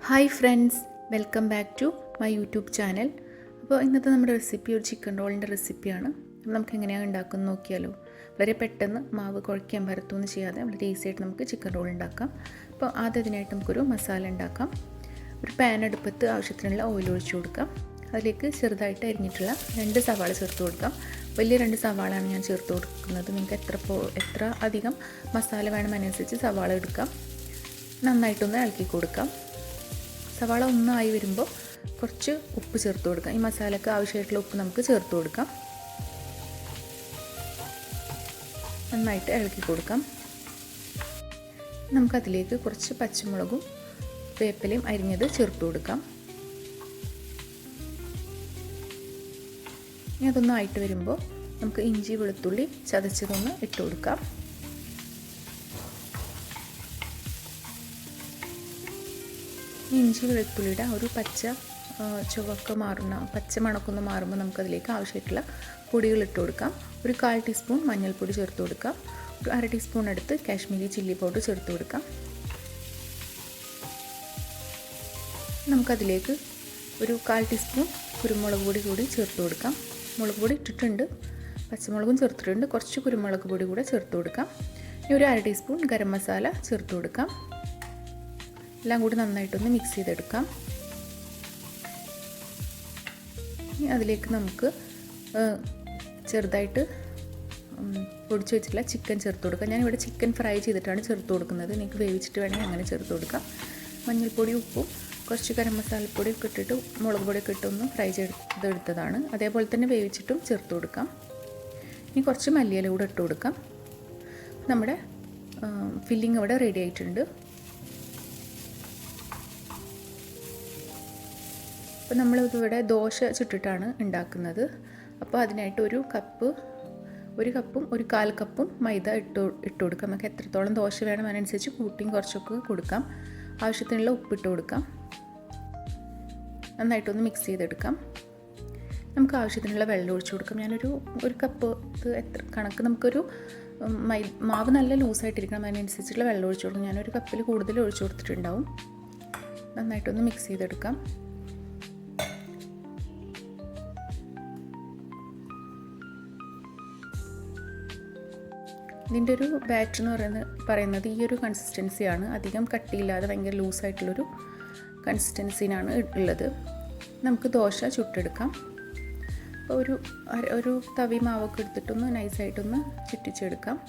Hi friends, welcome back to my YouTube channel. അപ്പോൾ ഇന്നത്തെ നമ്മുടെ റെസിപ്പി ഒരു ചിക്കൻ റോളിൻ്റെ റെസിപ്പിയാണ്. അപ്പോൾ നമുക്ക് എങ്ങനെയാണ് ഉണ്ടാക്കുന്നത് നോക്കിയാലോ. വളരെ പെട്ടെന്ന് മാവ് കുഴയ്ക്കാൻ പരത്തൊന്നും ചെയ്യാതെ വളരെ ഈസി ആയിട്ട് നമുക്ക് ചിക്കൻ റോൾ ഉണ്ടാക്കാം. അപ്പോൾ ആദ്യം ഇതിനായിട്ട് നമുക്കൊരു മസാല ഉണ്ടാക്കാം. ഒരു പാൻ അടുപ്പത്ത് ആവശ്യത്തിനുള്ള ഓയിൽ ഒഴിച്ചു കൊടുക്കാം. അതിലേക്ക് ചെറുതായിട്ട് അരിഞ്ഞിട്ടുള്ള 2 സവാള ചേർത്ത് കൊടുക്കാം. വലിയ 2 സവാളയാണ് ഞാൻ ചേർത്ത് കൊടുക്കുന്നത്. നിങ്ങൾക്ക് എത്ര അധികം മസാല വേണമെന്നനുസരിച്ച് സവാള എടുക്കാം. നന്നായിട്ടൊന്ന് ഇളക്കി കൊടുക്കാം. സവാള ഒന്നായി വരുമ്പോൾ കുറച്ച് ഉപ്പ് ചേർത്ത് കൊടുക്കാം. ഈ മസാലയ്ക്ക് ആവശ്യമായിട്ടുള്ള ഉപ്പ് നമുക്ക് ചേർത്ത് കൊടുക്കാം. നന്നായിട്ട് ഇളക്കി കൊടുക്കാം. നമുക്കതിലേക്ക് കുറച്ച് പച്ചമുളകും വേപ്പിലയും അരിഞ്ഞത് ചേർത്ത് കൊടുക്കാം. ഇനി അതൊന്നായിട്ട് വരുമ്പോൾ നമുക്ക് ഇഞ്ചി വെളുത്തുള്ളി ചതച്ചതൊന്ന് ഇട്ട് കൊടുക്കാം. ഇഞ്ചി വെളുത്തുള്ളിയുടെ ഒരു പച്ച മണക്കൊന്ന് മാറുമ്പോൾ നമുക്കതിലേക്ക് ആവശ്യമായിട്ടുള്ള പൊടികൾ ഇട്ട് കൊടുക്കാം. ഒരു 1/4 ടീസ്പൂൺ മഞ്ഞൾപ്പൊടി ചേർത്ത് കൊടുക്കാം. ഒരു 1/2 ടീസ്പൂൺ അടുത്ത് കാശ്മീരി ചില്ലി പൗഡർ ചേർത്ത് കൊടുക്കാം. നമുക്കതിലേക്ക് ഒരു 1/4 ടീസ്പൂൺ കുരുമുളക് പൊടി കൂടി ചേർത്ത് കൊടുക്കാം. മുളക് പൊടി ഇട്ടിട്ടുണ്ട്, പച്ചമുളകും ചേർത്തിട്ടുണ്ട്, കുറച്ച് കുരുമുളക് പൊടി കൂടെ ചേർത്ത് കൊടുക്കാം. ഇനി ഒരു 1/2 ടീസ്പൂൺ ഗരം മസാല ചേർത്ത് കൊടുക്കാം. എല്ലാം കൂടി നന്നായിട്ടൊന്ന് മിക്സ് ചെയ്തെടുക്കാം. ഇനി അതിലേക്ക് നമുക്ക് ചെറുതായിട്ട് പൊടിച്ച് വെച്ചിട്ടുള്ള ചിക്കൻ ചേർത്ത് കൊടുക്കാം. ഞാനിവിടെ ചിക്കൻ ഫ്രൈ ചെയ്തിട്ടാണ് ചേർത്ത് കൊടുക്കുന്നത്. നിങ്ങൾക്ക് വേവിച്ചിട്ട് വേണമെങ്കിൽ അങ്ങനെ ചേർത്ത് കൊടുക്കാം. മഞ്ഞൾപ്പൊടി, ഉപ്പും കുറച്ച് ഗരം മസാലപ്പൊടിയൊക്കെ ഇട്ടിട്ട് മുളക് പൊടിയൊക്കെ ഇട്ടൊന്ന് ഫ്രൈ ചെയ്തെടുത്തതാണ്. അതേപോലെ തന്നെ വേവിച്ചിട്ടും ചേർത്ത് കൊടുക്കാം. ഇനി കുറച്ച് മല്ലിയില കൂടെ ഇട്ട് കൊടുക്കാം. നമ്മുടെ ഫില്ലിംഗ് ഇവിടെ റെഡി ആയിട്ടുണ്ട്. അപ്പോൾ നമ്മളിവിടെ ദോശ ചുട്ടിട്ടാണ് ഉണ്ടാക്കുന്നത്. അപ്പോൾ അതിനായിട്ട് ഒരു കപ്പും ഒരു 1/4 കപ്പും മൈദ ഇട്ട് കൊടുക്കാം. നമുക്ക് എത്രത്തോളം ദോശ വേണം അതിനനുസരിച്ച് കൂട്ടിയും കുറച്ചൊക്കെ കൊടുക്കാം. ആവശ്യത്തിനുള്ള ഉപ്പിട്ട് കൊടുക്കാം. നന്നായിട്ടൊന്ന് മിക്സ് ചെയ്തെടുക്കാം. നമുക്ക് ആവശ്യത്തിനുള്ള വെള്ളം ഒഴിച്ചു കൊടുക്കാം. ഒരു കപ്പ് എത്ര കണക്ക് നമുക്കൊരു മാവ് നല്ല ലൂസായിട്ടിരിക്കണം, അതിനനുസരിച്ചുള്ള വെള്ളം ഒഴിച്ചു കൊടുക്കും. ഞാനൊരു കപ്പിൽ കൂടുതൽ ഒഴിച്ചു കൊടുത്തിട്ടുണ്ടാവും. നന്നായിട്ടൊന്ന് മിക്സ് ചെയ്തെടുക്കാം. ഇതിൻ്റെ ഒരു ബാറ്റർ എന്ന് പറയുന്നത് ഈ ഒരു കൺസിസ്റ്റൻസിയാണ്. അധികം കട്ടിയില്ലാതെ ഭയങ്കര ലൂസായിട്ടുള്ളൊരു കൺസിസ്റ്റൻസിനാണ് ഉള്ളത്. നമുക്ക് ദോശ ചുട്ടെടുക്കാം. അപ്പോൾ ഒരു തവി മാവൊക്കെ എടുത്തിട്ടൊന്ന് നൈസായിട്ടൊന്ന് ചുറ്റിച്ചെടുക്കാം.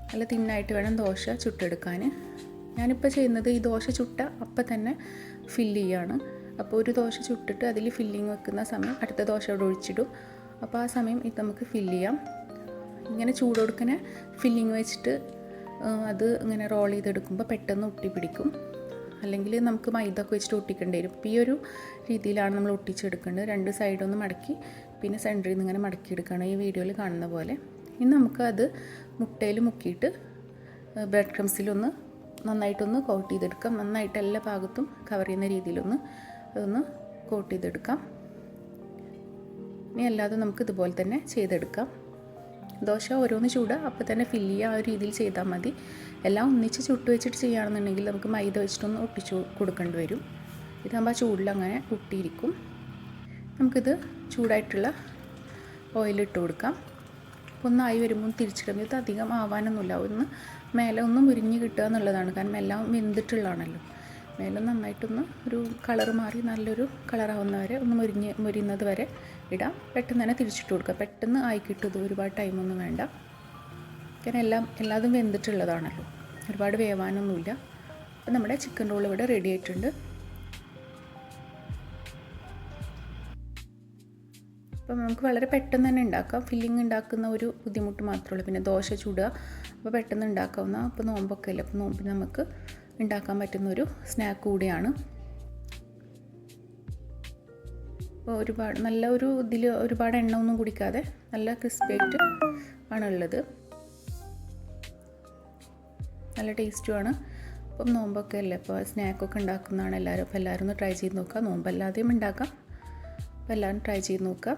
നല്ല തിന്നായിട്ട് വേണം ദോശ ചുട്ടെടുക്കാൻ. ഞാനിപ്പോൾ ചെയ്യുന്നത് ഈ ദോശ ചുട്ട അപ്പം തന്നെ ഫില്ല് ചെയ്യാണ്. അപ്പോൾ ഒരു ദോശ ചുട്ടിട്ട് അതിൽ ഫില്ലിങ് വെക്കുന്ന സമയം അടുത്ത ദോശ അവിടെ ഒഴിച്ചിടും. അപ്പോൾ ആ സമയം ഇത് നമുക്ക് ഫില്ല് ചെയ്യാം. ഇങ്ങനെ ചൂടോടുക്കനെ ഫില്ലിങ് വെച്ചിട്ട് അത് ഇങ്ങനെ റോൾ ചെയ്തെടുക്കുമ്പോൾ പെട്ടെന്ന് ഒട്ടി പിടിക്കും. അല്ലെങ്കിൽ നമുക്ക് മൈദ ഒക്കെ വെച്ചിട്ട് ഒട്ടിക്കേണ്ടി വരും. ഇപ്പോൾ ഈ ഒരു രീതിയിലാണ് നമ്മൾ ഒട്ടിച്ചെടുക്കേണ്ടത്. 2 സൈഡൊന്ന് മടക്കി പിന്നെ സെൻറ്ററിൽ നിന്ന് ഇങ്ങനെ മടക്കിയെടുക്കുകയാണ് ഈ വീഡിയോയിൽ കാണുന്ന പോലെ. ഇനി നമുക്കത് മുട്ടയിൽ മുക്കിയിട്ട് ബ്രെഡ് ക്രംസിലൊന്ന് നന്നായിട്ടൊന്ന് കോട്ട് ചെയ്തെടുക്കാം. നന്നായിട്ട് എല്ലാ ഭാഗത്തും കവർ ചെയ്യുന്ന രീതിയിലൊന്ന് അതൊന്ന് കോട്ട് ചെയ്തെടുക്കാം. ഇനി അല്ലാതെ നമുക്ക് ഇതുപോലെ തന്നെ ചെയ്തെടുക്കാം. ദോശ ഓരോന്ന് ചൂടുക, അപ്പോൾ തന്നെ ഫില്ല് ചെയ്യുക, ആ ഒരു രീതിയിൽ ചെയ്താൽ മതി. എല്ലാം ഒന്നിച്ച് ചുട്ട് വെച്ചിട്ട് ചെയ്യുകയാണെന്നുണ്ടെങ്കിൽ നമുക്ക് മൈദ വെച്ചിട്ടൊന്ന് ഒട്ടിച്ചു കൊടുക്കേണ്ടി വരും. ഇതാകുമ്പോൾ ആ ചൂടിൽ അങ്ങനെ ഒട്ടിയിരിക്കും. നമുക്കിത് ചൂടായിട്ടുള്ള ഓയിലിട്ട് കൊടുക്കാം. ഒന്നായി വരുമ്പോൾ തിരിച്ചിടുമ്പോൾ ഇത് അധികം ആവാനൊന്നുമില്ല. മേലെ ഒന്ന് മുരിഞ്ഞ് കിട്ടുക എന്നുള്ളതാണ്. കാരണം എല്ലാം വെന്തിട്ടുള്ളതാണല്ലോ. മേലെ നന്നായിട്ടൊന്ന് ഒരു കളറ് മാറി നല്ലൊരു കളറാവുന്നവരെ ഒന്ന് മുരിയുന്നത് വരെ ഇടാം. പെട്ടെന്ന് തന്നെ തിരിച്ചിട്ട് കൊടുക്കുക. പെട്ടെന്ന് ആയി കിട്ടും. ഒരുപാട് ടൈമൊന്നും വേണ്ട. കാരണം എല്ലാതും വെന്തിട്ടുള്ളതാണല്ലോ, ഒരുപാട് വേവാനൊന്നുമില്ല. അപ്പോൾ നമ്മുടെ ചിക്കൻ റോൾ ഇവിടെ റെഡി ആയിട്ടുണ്ട്. അപ്പോൾ നമുക്ക് വളരെ പെട്ടെന്ന് തന്നെ ഉണ്ടാക്കാം. ഫില്ലിങ് ഉണ്ടാക്കുന്ന ഒരു ബുദ്ധിമുട്ട് മാത്രമേ ഉള്ളൂ. പിന്നെ ദോശ ചുടുക, അപ്പോൾ പെട്ടെന്ന് ഉണ്ടാക്കാവുന്ന, അപ്പോൾ നോമ്പൊക്കെ അല്ലേ, അപ്പോൾ നോമ്പിന് നമുക്ക് ഉണ്ടാക്കാൻ പറ്റുന്നൊരു സ്നാക്ക് കൂടിയാണ്. അപ്പോൾ ഒരുപാട് എണ്ണ ഒന്നും കുടിക്കാതെ നല്ല ക്രിസ്പിയായിട്ട് ആണുള്ളത്. നല്ല ടേസ്റ്റുമാണ്. അപ്പം നോമ്പൊക്കെ അല്ലേ, അപ്പോൾ സ്നാക്കൊക്കെ ഉണ്ടാക്കുന്നതാണ് എല്ലാവരും. അപ്പോൾ എല്ലാവരും ഒന്ന് ട്രൈ ചെയ്ത് നോക്കുക. നോമ്പല്ലാതെയും ഉണ്ടാക്കാം. അപ്പോൾ എല്ലാവരും ട്രൈ ചെയ്ത് നോക്കുക.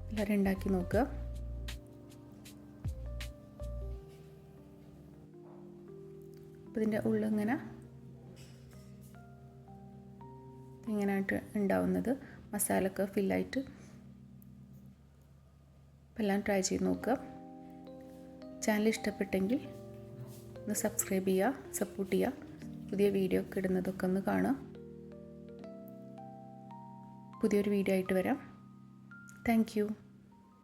എല്ലാവരും ഉണ്ടാക്കി നോക്കുക. അപ്പോൾ ഇതിൻ്റെ ഉള്ളിങ്ങനെ ഇങ്ങനെയായിട്ട് ഉണ്ടാവുന്നത് മസാലയൊക്കെ ഫില്ലായിട്ട്. അപ്പോൾ എല്ലാം ട്രൈ ചെയ്ത് നോക്കുക. ചാനൽ ഇഷ്ടപ്പെട്ടെങ്കിൽ ഒന്ന് സബ്സ്ക്രൈബ് ചെയ്യുക, സപ്പോർട്ട് ചെയ്യുക. പുതിയ വീഡിയോ ഒക്കെ ഇടുന്നതൊക്കെ ഒന്ന് കാണുക. പുതിയൊരു വീഡിയോ ആയിട്ട് വരാം. Thank you.